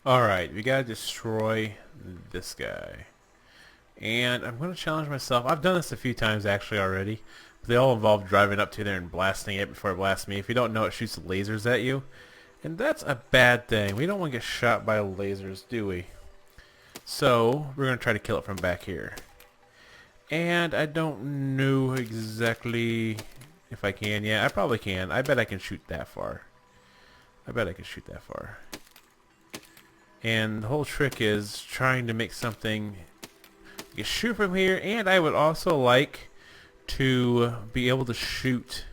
Alright, we gotta destroy this guy. And I'm gonna challenge myself. I've done this a few times actually already. They all involve driving up to there and blasting it before it blasts me. If you don't know, it shoots lasers at you. And that's a bad thing. We don't want to get shot by lasers, do we? So, we're gonna try to kill it from back here. And I don't know exactly if I can. Yeah, I probably can. I bet I can shoot that far. I bet I can shoot that far. And the whole trick is trying to make something you shoot from here, and I would also like to be able to shoot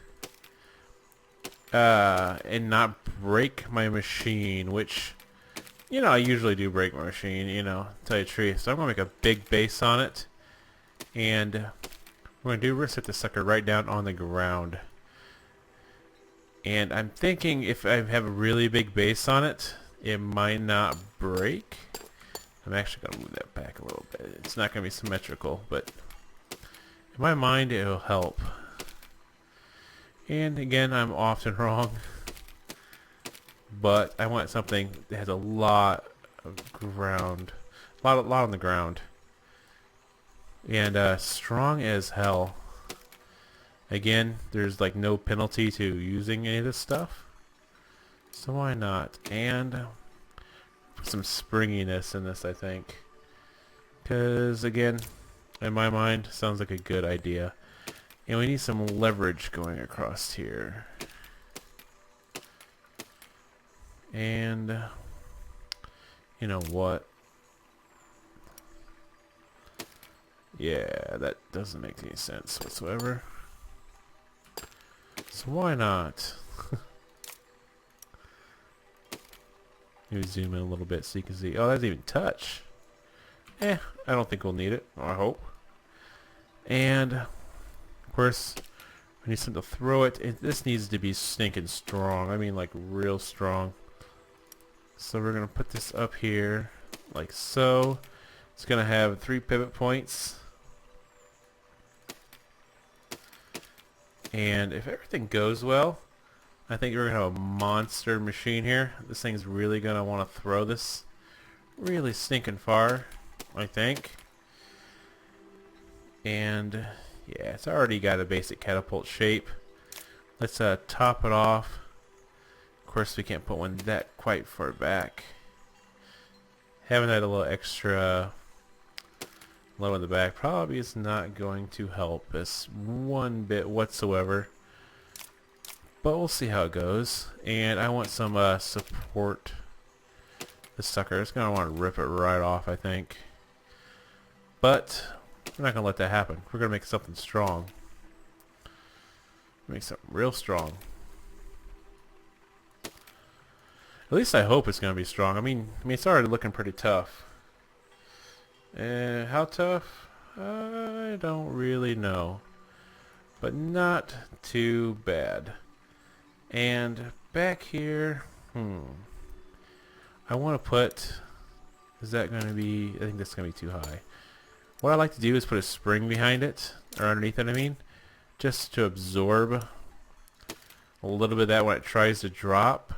and not break my machine, which, you know, I usually do break my machine, you know, to tell you the truth. So I'm going to make a big base on it, and we're going to set the sucker right down on the ground. And I'm thinking if I have a really big base on it, it might not break. I'm actually going to move that back a little bit. It's not going to be symmetrical, but in my mind it'll help. And again, I'm often wrong. But I want something that has a lot of ground. A lot on the ground. And strong as hell. Again, there's like no penalty to using any of this stuff. So why not? And put some springiness in this, I think. Because, again, in my mind, sounds like a good idea. And we need some leverage going across here. And, you know what? Yeah, that doesn't make any sense whatsoever. So why not? Maybe zoom in a little bit so you can see. Oh, that doesn't even touch. I don't think we'll need it. I hope. And, of course, we need something to throw it. This needs to be stinking strong. I mean, like, real strong. So we're going to put this up here, like so. It's going to have 3 pivot points. And if everything goes well, I think we're going to have a monster machine here. This thing's really going to want to throw this really stinking far, I think. And yeah, it's already got a basic catapult shape. Let's top it off. Of course, we can't put one that quite far back. Having that a little extra low in the back probably is not going to help us one bit whatsoever. But we'll see how it goes. And I want some support. This sucker is going to want to rip it right off, I think. But we're not going to let that happen. We're going to make something strong. Make something real strong. At least I hope it's going to be strong. I mean, it's already looking pretty tough. How tough? I don't really know. But not too bad. And back here, I want to put, is that going to be, I think that's going to be too high. What I like to do is put a spring behind it, or underneath it I mean, just to absorb a little bit of that when it tries to drop.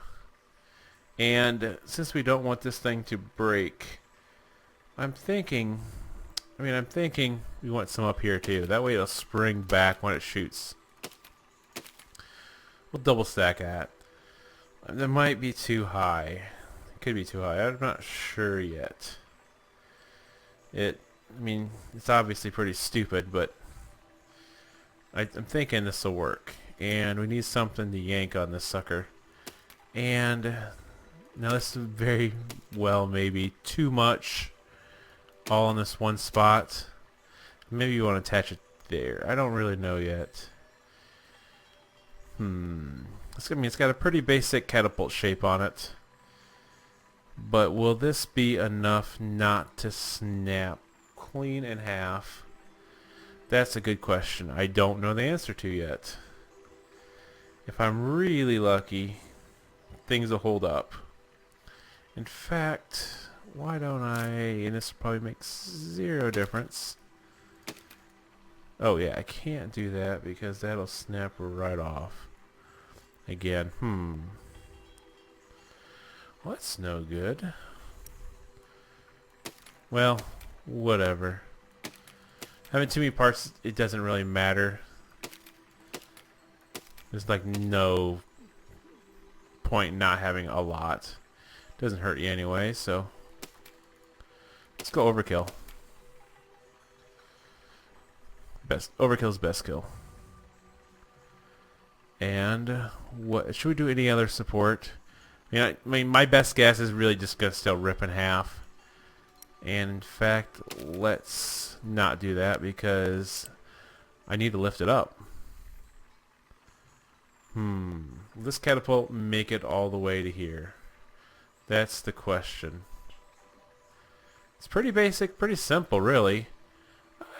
And since we don't want this thing to break, I'm thinking we want some up here too. That way it'll spring back when it shoots. We'll double stack that. That might be too high. It could be too high. I'm not sure yet. I mean, it's obviously pretty stupid, but I'm thinking this will work. And we need something to yank on this sucker. And now this is very well maybe too much all in this one spot. Maybe you want to attach it there. I don't really know yet. It's got a pretty basic catapult shape on it. But will this be enough not to snap clean in half? That's a good question. I don't know the answer to yet. If I'm really lucky, things will hold up. In fact, why don't and this probably makes 0 difference. Oh yeah, I can't do that because that'll snap right off. Again, well, that's no good. Well, whatever. Having too many parts, it doesn't really matter. There's like no point in not having a lot. Doesn't hurt you anyway, so let's go overkill. Overkill's best kill. And what should we do? Any other support? I mean, my best guess is really just gonna still rip in half. And in fact, let's not do that because I need to lift it up. Will this catapult make it all the way to here? That's the question. It's pretty basic, pretty simple, really.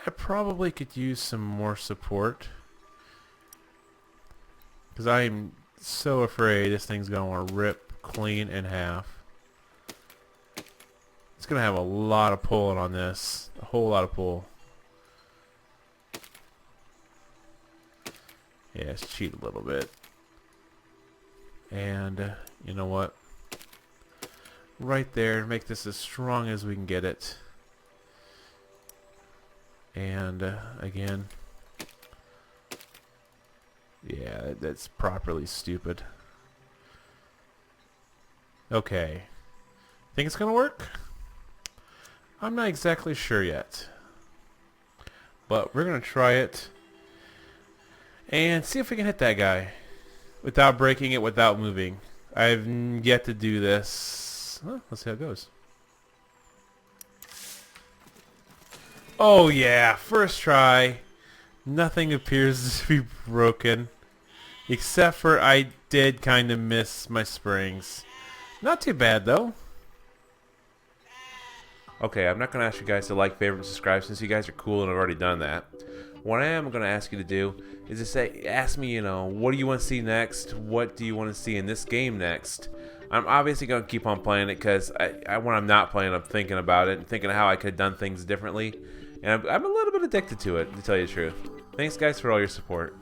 I probably could use some more support because I'm so afraid this thing's gonna want to rip clean in half. It's gonna have a lot of pulling on this, a whole lot of pull. Yeah, let's cheat a little bit. And you know what? Right there, make this as strong as we can get it. And again, yeah, that's properly stupid. Okay, think it's gonna work? I'm not exactly sure yet, but we're gonna try it and see if we can hit that guy without breaking it, without moving. I've yet to do this. Well, let's see how it goes. Oh yeah, first try. Nothing appears to be broken, except for I did kind of miss my springs. Not too bad though. Okay, I'm not going to ask you guys to like, favorite, and subscribe since you guys are cool and have already done that. What I am going to ask you to do is to ask me, what do you want to see next? What do you want to see in this game next? I'm obviously going to keep on playing it because when I'm not playing, I'm thinking about it and thinking of how I could have done things differently. And I'm a little bit addicted to it, to tell you the truth. Thanks, guys, for all your support.